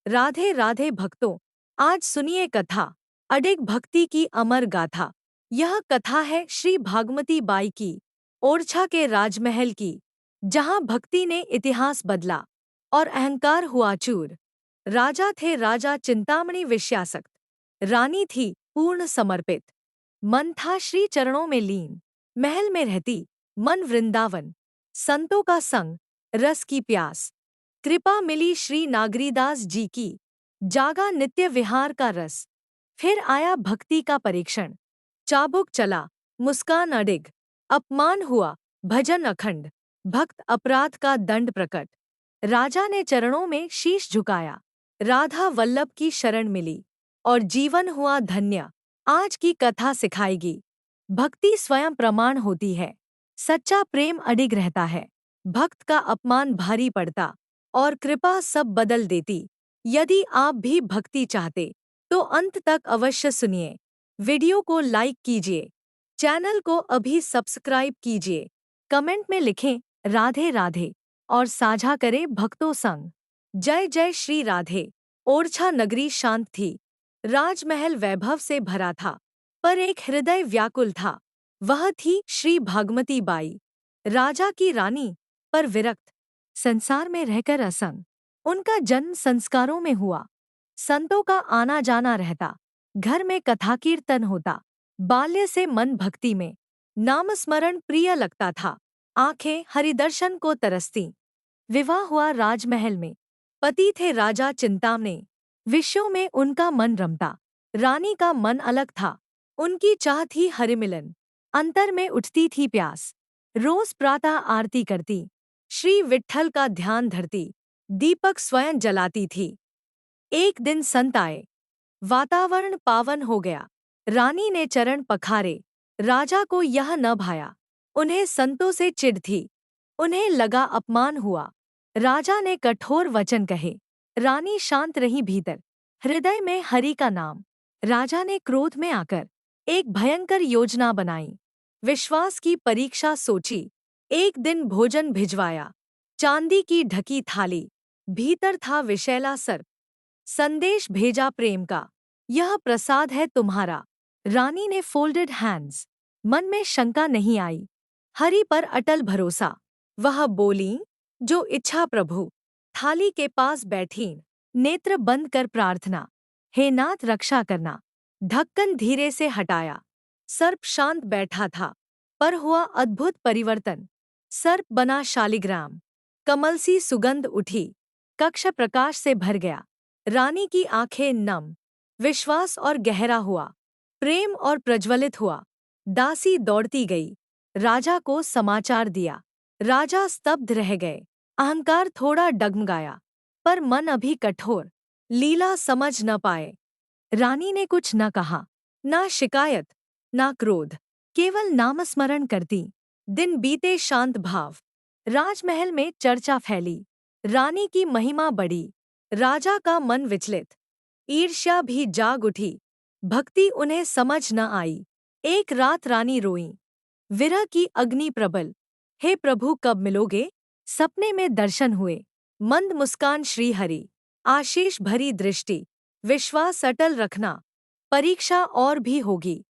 राधे राधे भक्तों, आज सुनिए कथा अडिग भक्ति की अमर गाथा। यह कथा है श्री भागमती बाई की, ओरछा के राजमहल की, जहां भक्ति ने इतिहास बदला और अहंकार हुआ चूर। राजा थे राजा चिंतामणि विश्यासक्त, रानी थी पूर्ण समर्पित। मन था श्री चरणों में लीन, महल में रहती मन वृंदावन। संतों का संग, रस की प्यास, कृपा मिली श्री नागरीदास जी की, जागा नित्य विहार का रस। फिर आया भक्ति का परीक्षण, चाबुक चला, मुस्कान अडिग, अपमान हुआ, भजन अखंड, भक्त अपराध का दंड प्रकट। राजा ने चरणों में शीश झुकाया, राधा वल्लभ की शरण मिली और जीवन हुआ धन्य। आज की कथा सिखाएगी, भक्ति स्वयं प्रमाण होती है, सच्चा प्रेम अडिग रहता है। भक्त का अपमान भारी पड़ता और कृपा सब बदल देती। यदि आप भी भक्ति चाहते तो अंत तक अवश्य सुनिए। वीडियो को लाइक कीजिए, चैनल को अभी सब्सक्राइब कीजिए, कमेंट में लिखें राधे राधे और साझा करें भक्तों संग। जय जय श्री राधे। ओरछा नगरी शांत थी, राजमहल वैभव से भरा था, पर एक हृदय व्याकुल था। वह थी श्री भागमती बाई, राजा की रानी, पर विरक्त, संसार में रहकर असंग। उनका जन्म संस्कारों में हुआ, संतों का आना जाना रहता, घर में कथा कीर्तन होता। बाल्य से मन भक्ति में, नाम स्मरण प्रिय लगता था, आंखें हरिदर्शन को तरसती। विवाह हुआ राजमहल में, पति थे राजा चिंतामणि, विषयों में उनका मन रमता। रानी का मन अलग था, उनकी चाह थी हरिमिलन, अंतर में उठती थी प्यास। रोज प्रातः आरती करती, श्री विट्ठल का ध्यान धरती, दीपक स्वयं जलाती थी। एक दिन संत आए, वातावरण पावन हो गया। रानी ने चरण पखारे, राजा को यह न भाया, उन्हें संतों से चिढ़ थी, उन्हें लगा अपमान हुआ। राजा ने कठोर वचन कहे, रानी शांत रही भीतर, हृदय में हरि का नाम। राजा ने क्रोध में आकर एक भयंकर योजना बनाई, विश्वास की परीक्षा सोची। एक दिन भोजन भिजवाया, चांदी की ढकी थाली, भीतर था विषैला सर्प। संदेश भेजा प्रेम का, यह प्रसाद है तुम्हारा। रानी ने फोल्डेड हैंड्स, मन में शंका नहीं आई, हरि पर अटल भरोसा। वह बोली, जो इच्छा प्रभु। थाली के पास बैठीं, नेत्र बंद कर प्रार्थना, हे नाथ रक्षा करना। ढक्कन धीरे से हटाया, सर्प शांत बैठा था, पर हुआ अद्भुत परिवर्तन। सर्प बना शालिग्राम, कमल सी सुगंध उठी, कक्ष प्रकाश से भर गया। रानी की आंखें नम, विश्वास और गहरा हुआ, प्रेम और प्रज्वलित हुआ। दासी दौड़ती गई, राजा को समाचार दिया। राजा स्तब्ध रह गए, अहंकार थोड़ा डगमगाया, पर मन अभी कठोर, लीला समझ न पाए। रानी ने कुछ न कहा, ना शिकायत, ना क्रोध, केवल नामस्मरण करती। दिन बीते शांत भाव, राजमहल में चर्चा फैली, रानी की महिमा बढ़ी। राजा का मन विचलित, ईर्ष्या भी जाग उठी, भक्ति उन्हें समझ न आई। एक रात रानी रोईं, विरह की अग्नि प्रबल, हे प्रभु कब मिलोगे। सपने में दर्शन हुए, मंद मुस्कान श्रीहरि, आशीष भरी दृष्टि, विश्वास अटल रखना। परीक्षा और भी होगी,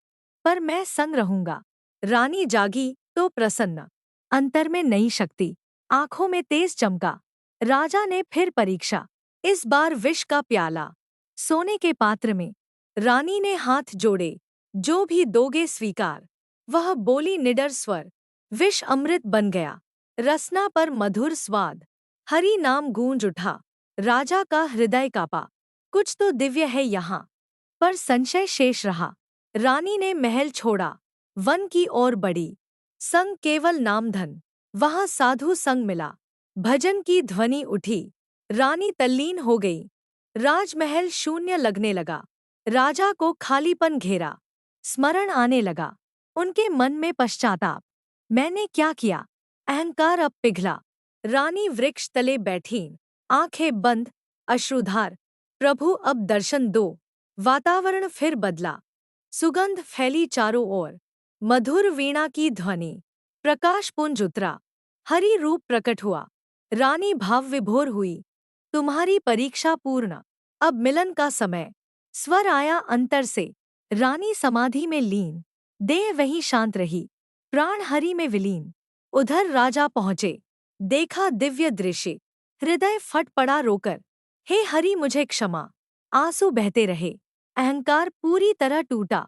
पर मैं संग रहूंगा। रानी जागी तो प्रसन्न, अंतर में नई शक्ति, आंखों में तेज चमका। राजा ने फिर परीक्षा, इस बार विष का प्याला, सोने के पात्र में। रानी ने हाथ जोड़े, जो भी दोगे स्वीकार। वह बोली निडर स्वर, विष अमृत बन गया, रसना पर मधुर स्वाद। हरि नाम गूंज उठा, राजा का हृदय कांपा, कुछ तो दिव्य है यहाँ, पर संशय शेष रहा। रानी ने महल छोड़ा, वन की ओर बढ़ी, संग केवल नामधन। वहां साधु संग मिला, भजन की ध्वनि उठी। रानी तल्लीन हो गई, राजमहल शून्य लगने लगा। राजा को खालीपन घेरा, स्मरण आने लगा, उनके मन में पश्चाताप, मैंने क्या किया। अहंकार अब पिघला। रानी वृक्ष तले बैठीं, आंखें बंद, अश्रुधार, प्रभु अब दर्शन दो। वातावरण फिर बदला, सुगंध फैली चारों ओर, मधुर वीणा की ध्वनि, प्रकाश पुंज उतरा, हरि रूप प्रकट हुआ। रानी भाव विभोर हुई, तुम्हारी परीक्षा पूर्ण। अब मिलन का समय। स्वर आया अंतर से, रानी समाधि में लीन, देह वहीं शांत रही, प्राण हरि में विलीन। उधर राजा पहुंचे, देखा दिव्य दृश्य, हृदय फट पड़ा रोकर। हे हरि मुझे क्षमा, आंसू बहते रहे, अहंकार पूरी तरह टूटा।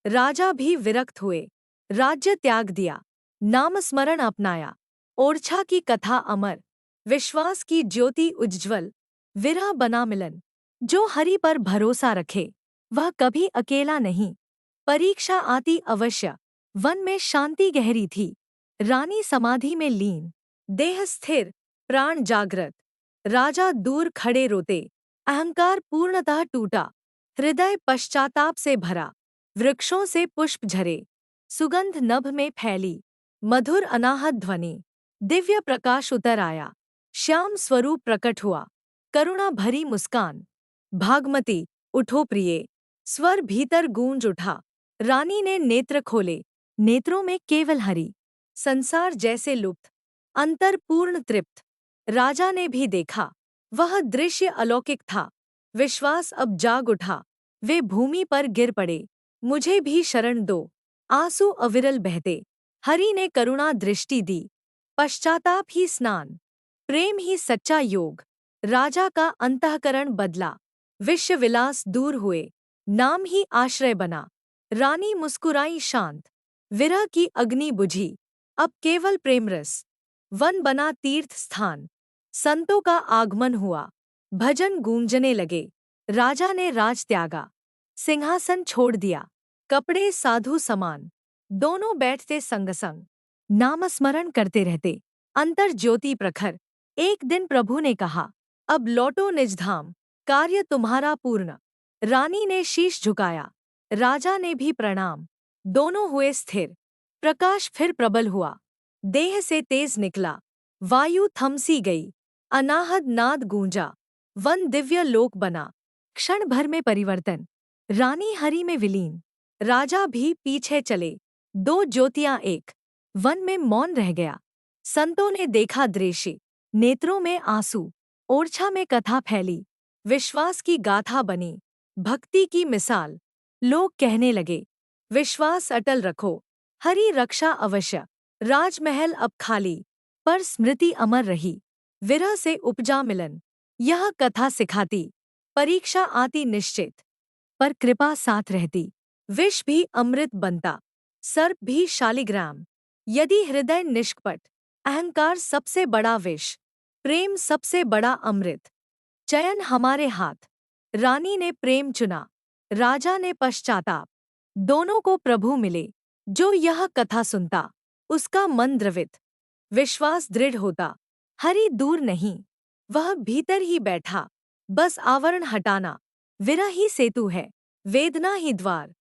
राजा भी विरक्त हुए, राज्य त्याग दिया, नामस्मरण अपनाया। ओरछा की कथा अमर, विश्वास की ज्योति उज्ज्वल, विरह बना मिलन। जो हरि पर भरोसा रखे, वह कभी अकेला नहीं। परीक्षा आती अवश्य, वन में शांति गहरी थी। रानी समाधि में लीन, देह स्थिर, प्राण जागृत। राजा दूर खड़े रोते, अहंकार पूर्णतः टूटा। हृदय पश्चाताप से भरा, वृक्षों से पुष्प झरे, सुगंध नभ में फैली, मधुर अनाहत ध्वनि, दिव्य प्रकाश उतर आया, श्याम स्वरूप प्रकट हुआ, करुणा भरी मुस्कान। भागमती, उठो प्रिये, स्वर भीतर गूंज उठा। रानी ने नेत्र खोले, नेत्रों में केवल हरि, संसार जैसे लुप्त, अंतर पूर्ण तृप्त। राजा ने भी देखा, वह दृश्य अलौकिक था। विश्वास अब जाग उठा, वे भूमि पर गिर पड़े, मुझे भी शरण दो। आंसू अविरल बहते, हरि ने करुणा दृष्टि दी, पश्चाताप ही स्नान, प्रेम ही सच्चा योग। राजा का अंतःकरण बदला, विश्व विलास दूर हुए, नाम ही आश्रय बना। रानी मुस्कुराई शांत, विरह की अग्नि बुझी, अब केवल प्रेमरस। वन बना तीर्थ स्थान, संतों का आगमन हुआ, भजन गूंजने लगे। राजा ने राज त्यागा, सिंहासन छोड़ दिया, कपड़े साधु समान, दोनों बैठते संग संग, नामस्मरण करते रहते। अंतर ज्योति प्रखर, एक दिन प्रभु ने कहा, अब लौटो निज धाम, कार्य तुम्हारा पूर्ण। रानी ने शीश झुकाया, राजा ने भी प्रणाम, दोनों हुए स्थिर। प्रकाश फिर प्रबल हुआ, देह से तेज निकला, वायु थमसी गई, अनाहद नाद गूंजा, वन दिव्य लोक बना। क्षण भर में परिवर्तन, रानी हरि में विलीन, राजा भी पीछे चले, दो ज्योतियां एक। वन में मौन रह गया, संतों ने देखा दृश्य, नेत्रों में आंसू। ओरछा में कथा फैली, विश्वास की गाथा बनी, भक्ति की मिसाल। लोग कहने लगे, विश्वास अटल रखो, हरि रक्षा अवश्य। राजमहल अब खाली, पर स्मृति अमर रही, विरह से उपजा मिलन। यह कथा सिखाती, परीक्षा आती निश्चित, पर कृपा साथ रहती। विष भी अमृत बनता, सर्प भी शालिग्राम। यदि हृदय निष्कपट, अहंकार सबसे बड़ा विष, प्रेम सबसे बड़ा अमृत। चयन हमारे हाथ, रानी ने प्रेम चुना, राजा ने पश्चाताप, दोनों को प्रभु मिले। जो यह कथा सुनता, उसका मन द्रवित, विश्वास दृढ़ होता। हरि दूर नहीं, वह भीतर ही बैठा, बस आवरण हटाना। विरह ही सेतु है, वेदना ही द्वार,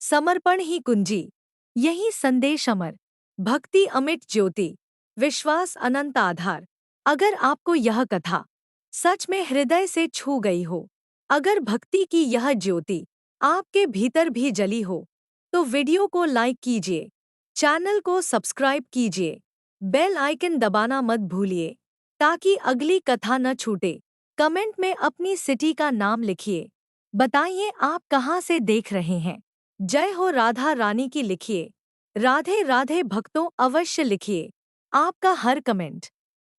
समर्पण ही कुंजी। यही संदेश अमर, भक्ति अमिट ज्योति, विश्वास अनंत आधार। अगर आपको यह कथा सच में हृदय से छू गई हो, अगर भक्ति की यह ज्योति आपके भीतर भी जली हो, तो वीडियो को लाइक कीजिए, चैनल को सब्सक्राइब कीजिए, बेल आइकन दबाना मत भूलिए, ताकि अगली कथा न छूटे। कमेंट में अपनी सिटी का नाम लिखिए, बताइए आप कहाँ से देख रहे हैं। जय हो राधा रानी की लिखिए, राधे राधे भक्तों अवश्य लिखिए। आपका हर कमेंट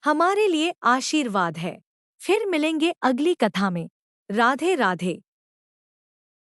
हमारे लिए आशीर्वाद है। फिर मिलेंगे अगली कथा में। राधे राधे।